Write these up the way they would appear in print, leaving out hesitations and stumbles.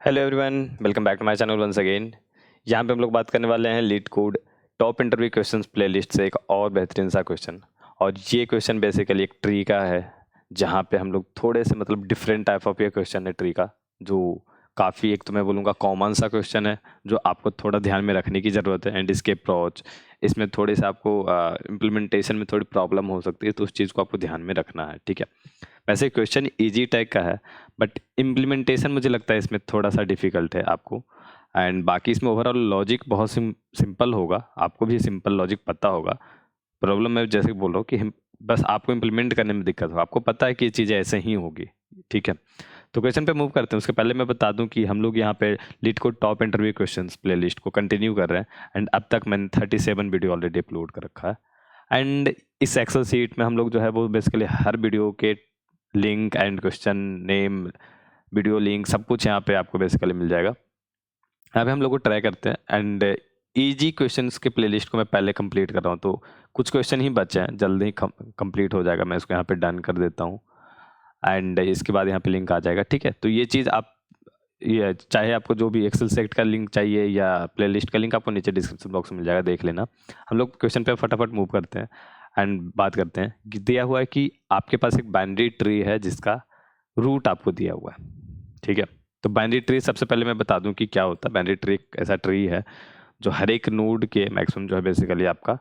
Hello everyone, welcome back to my channel once again. यहाँ पे हम लोग बात करने वाले हैं LeetCode top interview questions playlist से एक और बेहतरीन सा क्वेश्चन। और ये क्वेश्चन बेसिकली एक ट्री का है, जहाँ पे हम लोग थोड़े से मतलब डिफरेंट टाइप ऑफ ये क्वेश्चन है ट्री का, जो काफ़ी एक तो मैं बोलूँगा कॉमन सा क्वेश्चन है, जो आपको थोड़ा ध्यान में रखने की ज़रूरत है। एंड इसके अप्रोच इसमें थोड़े से आपको इम्प्लीमेंटेशन में थोड़ी प्रॉब्लम हो सकती है, तो उस चीज़ को आपको ध्यान में रखना है, ठीक है। वैसे क्वेश्चन इजी टाइप का है, बट इम्प्लीमेंटेशन मुझे लगता है इसमें थोड़ा सा डिफिकल्ट है आपको। एंड बाकी इसमें ओवरऑल लॉजिक बहुत सिंपल होगा, आपको भी सिंपल लॉजिक पता होगा। प्रॉब्लम मैं जैसे बोल रहा हूँ कि बस आपको इम्प्लीमेंट करने में दिक्कत हो, आपको पता है कि ये चीज़ें ऐसे ही होगी, ठीक है। तो क्वेश्चन पे मूव करते हैं। उसके पहले मैं बता दूं कि हम लोग यहाँ पे लीड को टॉप इंटरव्यू क्वेश्चंस प्लेलिस्ट को कंटिन्यू कर रहे हैं। एंड अब तक मैंने 37 वीडियो ऑलरेडी अपलोड कर रखा है। एंड इस एक्सेल सीट में हम लोग जो है वो बेसिकली हर वीडियो के link and question name, video link, सब कुछ यहाँ पे आपको बेसिकली मिल जाएगा। यहाँ पे हम लोग को ट्राई करते हैं। एंड इजी क्वेश्चंस के प्लेलिस्ट को मैं पहले कंप्लीट कर रहा हूँ, तो कुछ क्वेश्चन ही बचे हैं, जल्दी ही कंप्लीट हो जाएगा। मैं इसको यहाँ पे डन कर देता हूँ। एंड इसके बाद यहाँ पे लिंक आ जाएगा, ठीक है। तो ये चीज़ आप, ये चाहे आपको जो भी एक्सेल सेट का लिंक चाहिए या प्लेलिस्ट का लिंक, आपको नीचे डिस्क्रिप्शन बॉक्स में मिल जाएगा, देख लेना। हम लोग क्वेश्चन पे फटाफट मूव करते हैं एंड बात करते हैं कि दिया हुआ है कि आपके पास एक बाइनरी ट्री है जिसका रूट आपको दिया हुआ है, ठीक है। तो बाइनरी ट्री सबसे पहले मैं बता दूं कि क्या होता है। बाइनरी ट्री एक ऐसा ट्री है जो हर एक नोड के मैक्सिमम जो है बेसिकली आपका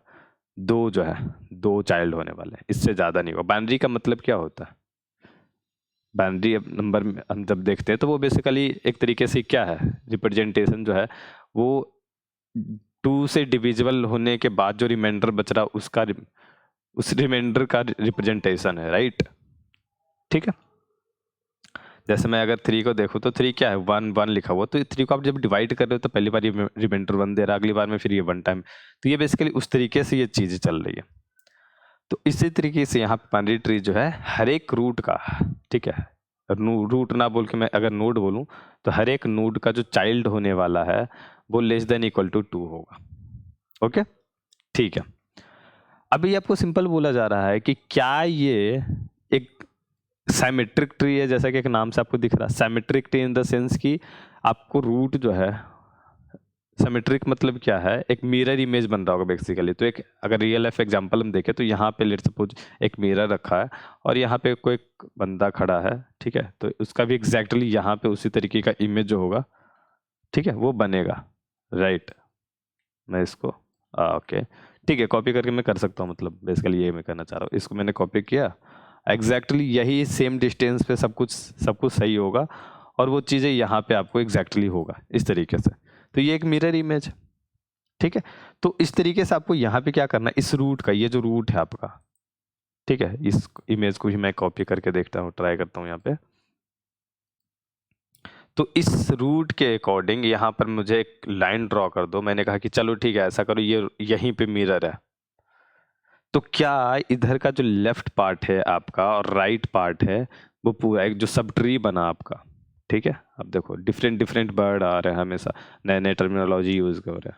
दो जो है, दो चाइल्ड होने वाले हैं, इससे ज़्यादा नहीं होगा। बाइनरी का मतलब क्या होता है? बाइनरी नंबर में हम जब देखते हैं तो वो बेसिकली एक तरीके से क्या है, रिप्रेजेंटेशन जो है वो टू से डिविजिबल होने के बाद जो रिमाइंडर बच रहा उसका उस रिमाइंडर का रिप्रेजेंटेशन है, राइट, ठीक है। जैसे मैं अगर 3 को देखूँ तो 3 क्या है, 1 1 लिखा हुआ, तो 3 को आप जब डिवाइड कर रहे हो तो पहली बार ये रिमाइंडर 1 दे रहा, अगली बार में फिर ये 1 टाइम। तो ये बेसिकली उस तरीके से ये चीज़ चल रही है। तो इसी तरीके से यहाँ पे बाइनरी ट्री जो है हर एक रूट का, ठीक है, रूट ना बोल के मैं अगर नोड बोलूँ तो हर एक नोड का जो चाइल्ड होने वाला है वो लेस देन इक्वल टू 2 होगा। ओके, ठीक है। अभी आपको सिंपल बोला जा रहा है कि क्या ये एक साइमेट्रिक ट्री है, जैसा कि एक नाम से आपको दिख रहा है symmetric tree, in the sense कि आपको रूट जो है, सिमेट्रिक मतलब क्या है, एक मिरर इमेज बन रहा होगा बेसिकली। तो एक अगर रियल लाइफ एग्जांपल हम देखें तो यहाँ पे लेट्स सपोज एक मिरर रखा है और यहाँ पे कोई बंदा खड़ा है, ठीक है। तो उसका भी एग्जैक्टली यहाँ पे उसी तरीके का इमेज जो होगा, ठीक है, वो बनेगा, राइट। मैं इसको ओके, ठीक है, कॉपी करके मैं कर सकता हूँ, मतलब बेसिकली ये मैं करना चाह रहा हूँ। इसको मैंने कॉपी किया, एग्जैक्टली यही सेम डिस्टेंस पे सब कुछ सही होगा और वो चीज़ें यहाँ पे आपको एग्जैक्टली होगा इस तरीके से। तो ये एक मिरर इमेज है, ठीक है। तो इस तरीके से आपको यहाँ पे क्या करना है, इस रूट का, ये जो रूट है आपका, ठीक है, इस इमेज को भी मैं कॉपी करके देखता हूँ, ट्राई करता हूँ यहाँ पे। तो इस रूट के अकॉर्डिंग यहाँ पर मुझे एक लाइन ड्रॉ कर दो। मैंने कहा कि चलो ठीक है, ऐसा करो, ये यहीं पे मिरर है। तो क्या इधर का जो लेफ्ट पार्ट है आपका और राइट पार्ट है, वो पूरा एक जो सब ट्री बना आपका, ठीक है। अब देखो डिफरेंट डिफरेंट वर्ड आ रहे हैं, हमेशा नए नए टर्मिनोलॉजी यूज कर रहे हैं।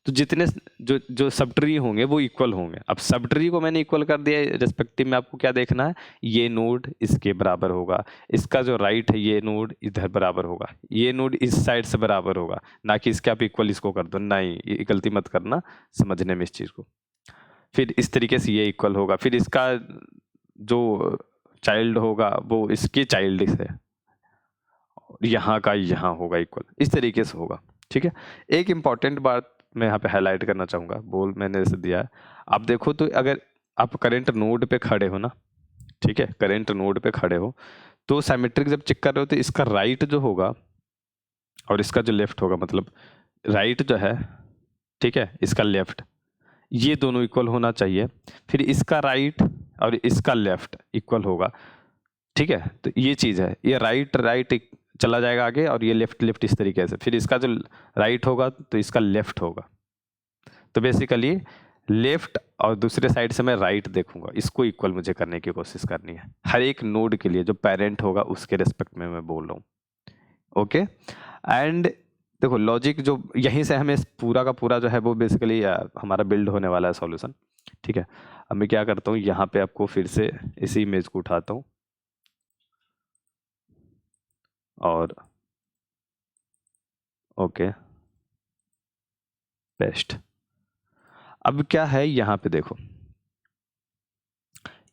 तो जितने जो जो सब ट्री होंगे वो इक्वल होंगे। अब सब ट्री को मैंने इक्वल कर दिया, रेस्पेक्टिव में आपको क्या देखना है, ये नोड इसके बराबर होगा, इसका जो राइट है ये नोड इधर बराबर होगा, ये नोड इस साइड से बराबर होगा, ना कि इसके आप इक्वल इसको कर दो, नहीं, ये गलती मत करना समझने में इस चीज़ को। फिर इस तरीके से ये इक्वल होगा, फिर इसका जो चाइल्ड होगा वो इसके चाइल्ड से, यहाँ का यहाँ होगा इक्वल, इस तरीके से होगा, ठीक है। एक इंपॉर्टेंट बात मैं यहाँ पे हाईलाइट करना चाहूँगा, बोल मैंने ऐसे दिया है, आप देखो तो अगर आप करेंट नोड पे खड़े हो ना, ठीक है, करेंट नोड पे खड़े हो, तो साइमेट्रिक जब चेक कर रहे हो तो इसका राइट जो होगा और इसका जो लेफ्ट होगा, मतलब राइट जो है, ठीक है, इसका लेफ्ट, ये दोनों इक्वल होना चाहिए। फिर इसका राइट और इसका लेफ्ट इक्वल होगा, ठीक है। तो ये चीज़ है, ये राइट राइट चला जाएगा आगे और ये लेफ्ट लेफ्ट इस तरीके से, फिर इसका जो राइट होगा तो इसका लेफ्ट होगा। तो बेसिकली लेफ्ट और दूसरे साइड से मैं राइट देखूंगा, इसको इक्वल मुझे करने की कोशिश करनी है हर एक नोड के लिए, जो पेरेंट होगा उसके रेस्पेक्ट में मैं बोल रहा हूँ, ओके। एंड देखो लॉजिक जो यहीं से हमें पूरा का पूरा जो है वो बेसिकली हमारा बिल्ड होने वाला है सॉल्यूशन, ठीक है। अब मैं क्या करता हूँ, यहाँ पे आपको फिर से इसी इमेज को उठाता हूँ और ओके, पेस्ट। अब क्या है यहाँ पे देखो,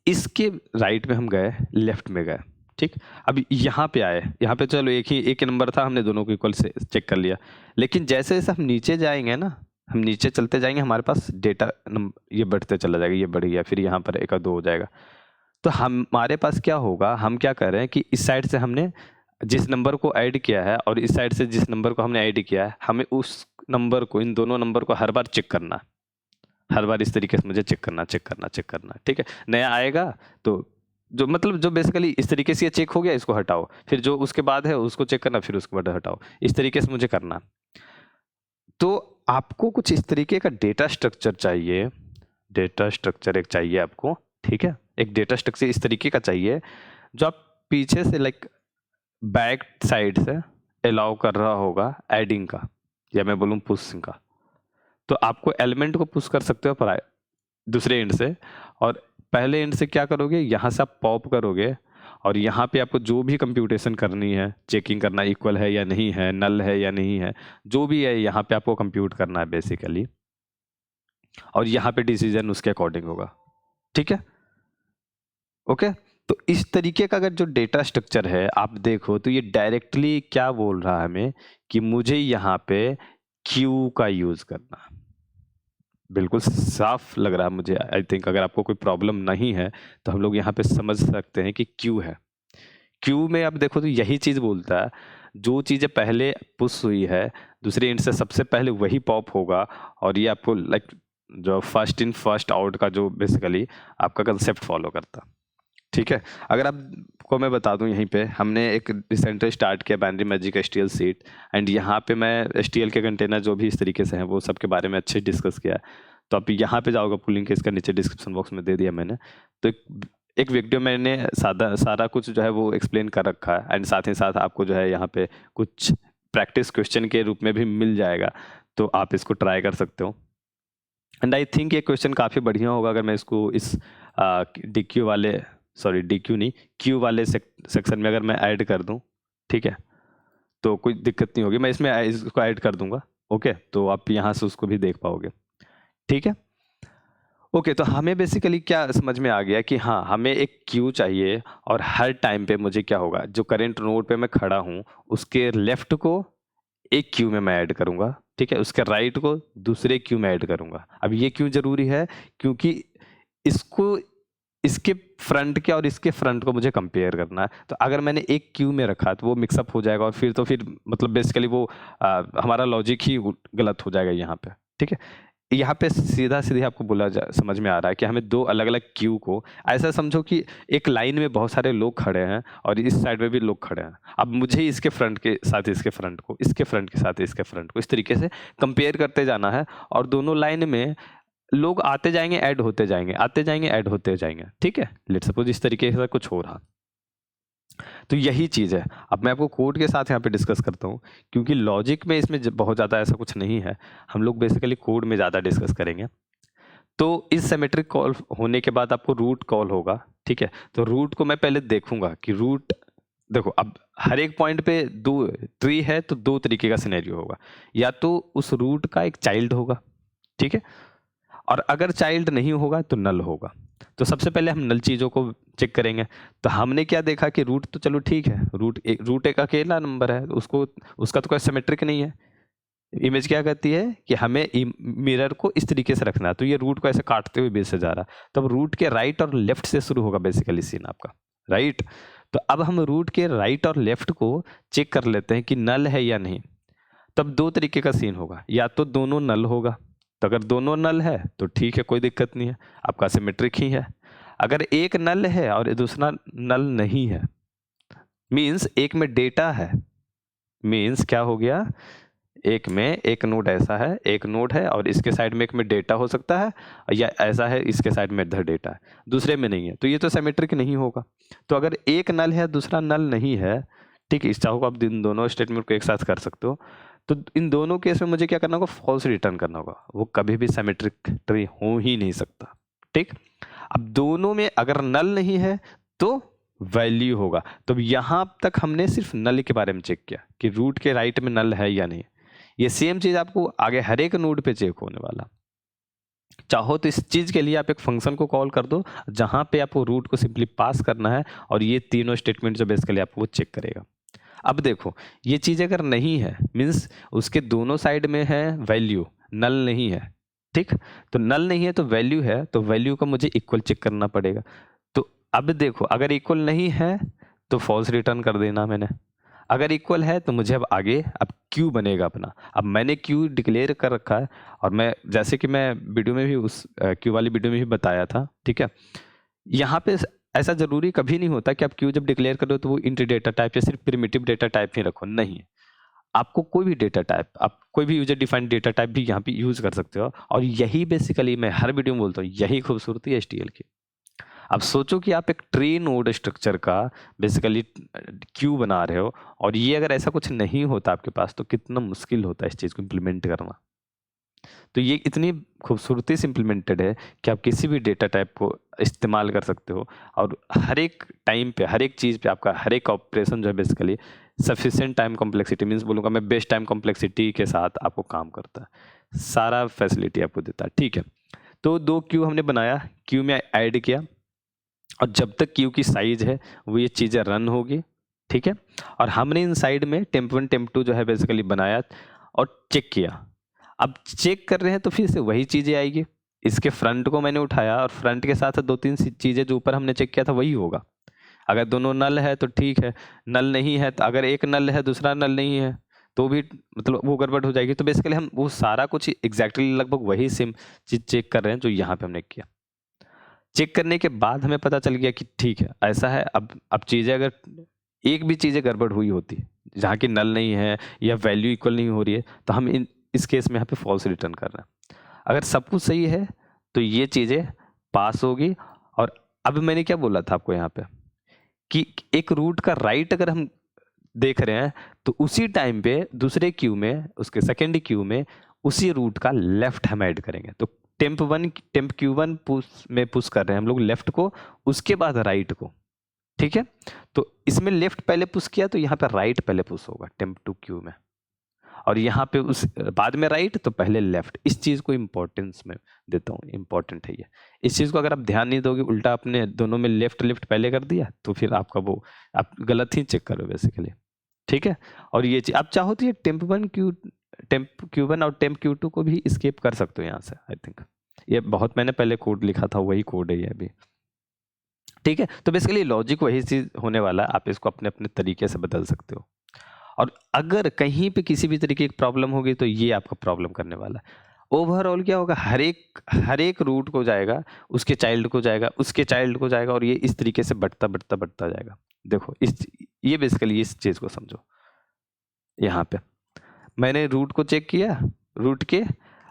इसके राइट में हम गए, लेफ्ट में गए, ठीक। अब यहाँ पे आए, यहाँ पे चलो एक ही नंबर था, हमने दोनों को इक्वल से चेक कर लिया। लेकिन जैसे जैसे हम नीचे जाएंगे ना, हम नीचे चलते जाएंगे, हमारे पास डेटा ये बढ़ते चला जाएगा, ये बढ़ गया, फिर यहाँ पर एक और दो हो जाएगा। तो हमारे पास क्या होगा, हम क्या कर रहे हैं कि इस साइड से हमने जिस नंबर को ऐड किया है और इस साइड से जिस नंबर को हमने ऐड किया है, हमें उस नंबर को, इन दोनों नंबर को हर बार चेक करना है। हर बार इस तरीके से मुझे चेक करना, ठीक है। नया आएगा तो जो मतलब जो बेसिकली इस तरीके से ये चेक हो गया, इसको हटाओ, फिर जो उसके बाद है उसको चेक करना, फिर उसके बाद हटाओ, इस तरीके से मुझे करना। तो आपको कुछ इस तरीके का डेटा स्ट्रक्चर चाहिए, डेटा स्ट्रक्चर एक चाहिए आपको, ठीक है। एक डेटा स्ट्रक्चर इस तरीके का चाहिए जो आप पीछे से लाइक बैक साइड से अलाउ कर रहा होगा एडिंग का, या मैं बोलूँ पुशिंग का। तो आपको एलिमेंट को पुश कर सकते हो पर दूसरे एंड से, और पहले एंड से क्या करोगे, यहाँ से आप पॉप करोगे, और यहाँ पे आपको जो भी कंप्यूटेशन करनी है, चेकिंग करना इक्वल है या नहीं है, नल है या नहीं है, जो भी है यहाँ पे आपको कंप्यूट करना है बेसिकली, और यहाँ पे डिसीजन उसके अकॉर्डिंग होगा, ठीक है। ओके, तो इस तरीके का अगर जो डेटा स्ट्रक्चर है आप देखो, तो ये डायरेक्टली क्या बोल रहा है हमें कि मुझे यहाँ पे क्यू का यूज करना है। बिल्कुल साफ लग रहा है मुझे, आई थिंक। अगर आपको कोई प्रॉब्लम नहीं है तो हम लोग यहाँ पे समझ सकते हैं कि क्यू है। क्यू में आप देखो तो यही चीज बोलता है, जो चीजें पहले पुश हुई है दूसरे एंड से सबसे पहले वही पॉप होगा, और ये आपको लाइक जो फर्स्ट इन फर्स्ट आउट का जो बेसिकली आपका कंसेप्ट फॉलो करता, ठीक है। अगर आपको मैं बता दूं, यहीं पे हमने एक रिसेंटली स्टार्ट किया बाइनरी मैजिक एचटीएल सीट, एंड यहाँ पे मैं एचटीएल के कंटेनर जो भी इस तरीके से हैं वो सब के बारे में अच्छे डिस्कस किया। तो आप यहाँ पे जाओगे, पुलिंग के इसका नीचे डिस्क्रिप्शन बॉक्स में दे दिया मैंने। तो एक वीडियो मैंने सारा कुछ जो है वो एक्सप्लेन कर रखा है, एंड साथ ही साथ आपको जो है यहाँ पे कुछ प्रैक्टिस क्वेश्चन के रूप में भी मिल जाएगा, तो आप इसको ट्राई कर सकते हो। एंड आई थिंक ये क्वेश्चन काफ़ी बढ़िया होगा अगर मैं इसको इस डीक्यू वाले, सॉरी डीक्यू नहीं, क्यू वाले सेक्शन में अगर मैं ऐड कर दूं, ठीक है, तो कोई दिक्कत नहीं होगी, मैं इसमें इसको ऐड कर दूंगा। ओके, तो आप यहाँ से उसको भी देख पाओगे, ठीक है। ओके, तो हमें बेसिकली क्या समझ में आ गया कि हाँ, हमें एक क्यू चाहिए, और हर टाइम पे मुझे क्या होगा, जो करेंट नोड पे मैं खड़ा हूँ उसके लेफ्ट को एक क्यू में मैं ऐड करूंगा, ठीक है, उसके राइट को दूसरे क्यू में ऐड करूंगा। अब ये क्यों जरूरी है, क्योंकि इसको इसके फ्रंट के और इसके फ्रंट को मुझे कंपेयर करना है। तो अगर मैंने एक क्यू में रखा तो वो मिक्सअप हो जाएगा, और फिर मतलब बेसिकली वो हमारा लॉजिक ही गलत हो जाएगा यहाँ पे, ठीक है। यहाँ पे सीधा आपको समझ में आ रहा है कि हमें दो अलग अलग क्यू को, ऐसा समझो कि एक लाइन में बहुत सारे लोग खड़े हैं और इस साइड में भी लोग खड़े हैं। अब मुझे इसके फ्रंट के साथ इसके फ्रंट को, इसके फ्रंट के साथ इसके फ्रंट को इस तरीके से कंपेयर करते जाना है, और दोनों लाइन में लोग आते जाएंगे, ऐड होते जाएंगे, आते जाएंगे, ऐड होते जाएंगे, ठीक है। लेट्स सपोज इस तरीके से कुछ हो रहा, तो यही चीज़ है। अब मैं आपको कोड के साथ यहाँ पे डिस्कस करता हूँ, क्योंकि लॉजिक में इसमें बहुत ज़्यादा ऐसा कुछ नहीं है, हम लोग बेसिकली कोड में ज़्यादा डिस्कस करेंगे। तो इस सिमेट्रिक कॉल होने के बाद आपको रूट कॉल होगा, ठीक है। तो रूट को मैं पहले देखूंगा कि रूट, देखो अब हर एक पॉइंट पे दो ट्री है, तो दो तरीके का सिनेरियो होगा, या तो उस रूट का एक चाइल्ड होगा, ठीक है, और अगर चाइल्ड नहीं होगा तो नल होगा। तो सबसे पहले हम नल चीज़ों को चेक करेंगे। तो हमने क्या देखा कि रूट तो चलो ठीक है, रूट एक अकेला नंबर है, उसको उसका तो कोई सिमेट्रिक नहीं है। इमेज क्या कहती है कि हमें मिरर को इस तरीके से रखना है, तो ये रूट को ऐसे काटते हुए बेस से जा रहा, तो अब रूट के राइट और लेफ्ट से शुरू होगा बेसिकली सीन आपका, राइट। तो अब हम रूट के राइट और लेफ्ट को चेक कर लेते हैं कि नल है या नहीं। तब दो तरीके का सीन होगा, या तो दोनों नल होगा, तो अगर दोनों नल है तो ठीक है, कोई दिक्कत नहीं है, आपका सिमेट्रिक ही है। अगर एक नल है और दूसरा नल नहीं है, मीन्स एक में डेटा है, मीन्स क्या हो गया, एक में एक नोड ऐसा है, एक नोड है और इसके साइड में एक में डेटा हो सकता है, या ऐसा है इसके साइड में इधर डेटा है, दूसरे में नहीं है, तो ये तो सिमेट्रिक नहीं होगा। तो अगर एक नल है दूसरा नल नहीं है, ठीक है, इस चाहो आप इन दोनों स्टेटमेंट को एक साथ कर सकते हो। तो इन दोनों केस में मुझे क्या करना होगा, फॉल्स रिटर्न करना होगा, वो कभी भी सिमेट्रिक ट्री हो ही नहीं सकता, ठीक। अब दोनों में अगर नल नहीं है तो वैल्यू होगा। तो यहाँ तक हमने सिर्फ नल के बारे में चेक किया कि रूट के राइट में नल है या नहीं। ये सेम चीज़ आपको आगे हर एक नोड पे चेक होने वाला। चाहो तो इस चीज़ के लिए आप एक फंक्शन को कॉल कर दो जहाँ पे आपको रूट को सिंपली पास करना है और ये तीनों स्टेटमेंट जो बेसिकली आपको वो चेक करेगा। अब देखो ये चीज़ अगर नहीं है मीन्स उसके दोनों साइड में है वैल्यू, नल नहीं है, ठीक। तो नल नहीं है तो वैल्यू है, तो वैल्यू का मुझे इक्वल चेक करना पड़ेगा। तो अब देखो अगर इक्वल नहीं है तो फॉल्स रिटर्न कर देना मैंने, अगर इक्वल है तो मुझे अब आगे अब क्यू बनेगा अपना। अब मैंने क्यू डिक्लेयर कर रखा है और मैं जैसे कि मैं वीडियो में भी उस क्यू वाली वीडियो में भी बताया था, ठीक है। यहाँ पे ऐसा जरूरी कभी नहीं होता कि आप क्यू जब डिक्लेयर करो तो वो इंट डेटा टाइप या सिर्फ प्रिमिटिव डेटा टाइप ही रखो, नहीं। आपको कोई भी डेटा टाइप, आप कोई भी यूजर डिफाइंड डेटा टाइप भी यहाँ पे यूज कर सकते हो। और यही बेसिकली मैं हर वीडियो में बोलता हूँ, यही खूबसूरती है एचटीएल की। अब सोचो कि आप एक ट्री नोड स्ट्रक्चर का बेसिकली क्यू बना रहे हो और ये अगर ऐसा कुछ नहीं होता आपके पास तो कितना मुश्किल होता है इस चीज़ को इम्प्लीमेंट करना। तो ये इतनी खूबसूरती से इम्प्लीमेंटेड है कि आप किसी भी डेटा टाइप को इस्तेमाल कर सकते हो और हर एक टाइम पे हर एक चीज़ पे आपका हर एक ऑपरेशन जो है basically sufficient time complexity means बोलूँगा मैं बेस्ट टाइम कॉम्प्लेक्सिटी के साथ आपको काम करता है, सारा फैसिलिटी आपको देता है, ठीक है। तो दो क्यू हमने बनाया, क्यू में ऐड किया और जब तक क्यू की साइज है वो ये चीज़ें रन होगी, ठीक है। और हमने इन साइड में टेम्प1 टेम्प2 जो है बेसिकली बनाया और चेक किया। अब चेक कर रहे हैं तो फिर से वही चीज़ें आएगी, इसके फ्रंट को मैंने उठाया और फ्रंट के साथ दो तीन चीज़ें जो ऊपर हमने चेक किया था वही होगा। अगर दोनों नल है तो ठीक है, नल नहीं है तो अगर एक नल है दूसरा नल नहीं है तो भी मतलब वो गड़बड़ हो जाएगी। तो बेसिकली हम वो सारा कुछ एग्जैक्टली लगभग वही सेम चीज़ चेक कर रहे हैं जो यहाँ पे हमने किया। चेक करने के बाद हमें पता चल गया कि ठीक है ऐसा है। अब चीज़ें अगर एक भी चीज़ें गड़बड़ हुई होती जहाँ की नल नहीं है या वैल्यू इक्वल नहीं हो रही है तो हम इस केस में यहाँ पे फॉल्स रिटर्न कर रहे हैं। अगर सब कुछ सही है तो ये चीज़ें पास होगी। और अब मैंने क्या बोला था आपको यहाँ पे कि एक रूट का राइट अगर हम देख रहे हैं तो उसी टाइम पे दूसरे क्यू में उसके सेकेंड क्यू में उसी रूट का लेफ्ट हम ऐड करेंगे। तो टेम्प क्यू वन में पुश कर रहे हैं हम लोग लेफ्ट को, उसके बाद राइट को, ठीक है। तो इसमें लेफ्ट पहले पुश किया तो यहाँ पे राइट पहले पुश होगा टेम्प टू क्यू में, और यहाँ पे उस बाद में राइट तो पहले लेफ्ट। इस चीज़ को इम्पोर्टेंस में देता हूँ, इम्पोर्टेंट है ये। इस चीज़ को अगर आप ध्यान नहीं दोगे उल्टा आपने दोनों में लेफ्ट लेफ्ट पहले कर दिया तो फिर आपका वो आप गलत ही चेक करो बेसिकली, ठीक है। और ये चीज आप चाहो तो ये टेम्प क्यू वन और टेम्प क्यू टू को भी स्किप कर सकते हो यहाँ से। आई थिंक ये बहुत मैंने पहले कोड लिखा था वही कोड है ये अभी, ठीक है। तो बेसिकली लॉजिक वही चीज होने वाला है, आप इसको अपने अपने तरीके से बदल सकते हो। और अगर कहीं पे किसी भी तरीके की प्रॉब्लम होगी तो ये आपका प्रॉब्लम करने वाला है। ओवरऑल क्या होगा, हर एक रूट को जाएगा, उसके चाइल्ड को जाएगा, उसके चाइल्ड को जाएगा और ये इस तरीके से बढ़ता बढ़ता बढ़ता जाएगा। देखो ये बेसिकली इस चीज को समझो। यहाँ पे मैंने रूट को चेक किया, रूट के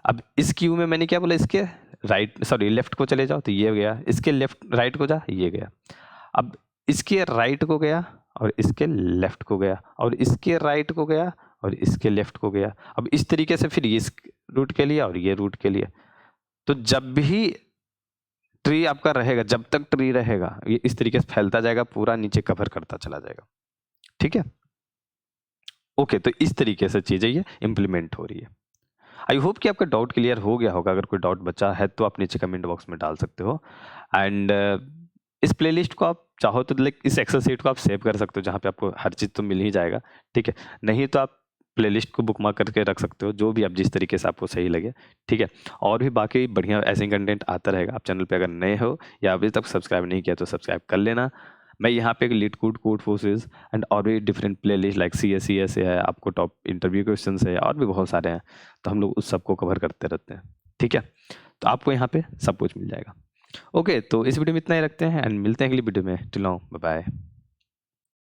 अब इस क्यू में मैंने क्या बोला, इसके राइट सॉरी लेफ्ट को चले जाओ तो ये गया, इसके लेफ्ट राइट को जा ये गया। अब इसके राइट को गया और इसके लेफ्ट को गया और इसके राइट को गया और इसके लेफ्ट को गया। अब इस तरीके से फिर इस रूट के लिए और ये रूट के लिए। तो जब भी ट्री आपका रहेगा, जब तक ट्री रहेगा ये इस तरीके से फैलता जाएगा, पूरा नीचे कवर करता चला जाएगा, ठीक है। ओके, तो इस तरीके से चीजें ये इम्प्लीमेंट हो रही है। आई होप कि आपका डाउट क्लियर हो गया होगा। अगर कोई डाउट बचा है तो आप नीचे कमेंट बॉक्स में डाल सकते हो। एंड इस प्लेलिस्ट को आप चाहो तो लाइक इस एक्सेल शीट को आप सेव कर सकते हो जहाँ पे आपको हर चीज़ तो मिल ही जाएगा, ठीक है। नहीं तो आप प्लेलिस्ट को बुकमार्क करके रख सकते हो, जो भी आप जिस तरीके से आपको सही लगे, ठीक है। और भी बाकी बढ़िया ऐसे कंटेंट आता रहेगा। आप चैनल पे अगर नए हो या अभी तक सब्सक्राइब नहीं किया तो सब्सक्राइब कर लेना। मैं यहाँ पे लीड कोड फोर्सेस एंड और भी डिफरेंट प्लेलिस्ट लाइक CS है, आपको टॉप इंटरव्यू क्वेश्चन है और भी बहुत सारे हैं, तो हम लोग उस सबको कवर करते रहते हैं, ठीक है। तो आपको यहाँ पे सब कुछ मिल जाएगा। ओके, तो इस वीडियो में इतना ही रखते हैं एंड मिलते हैं अगली वीडियो में। Till now bye bye.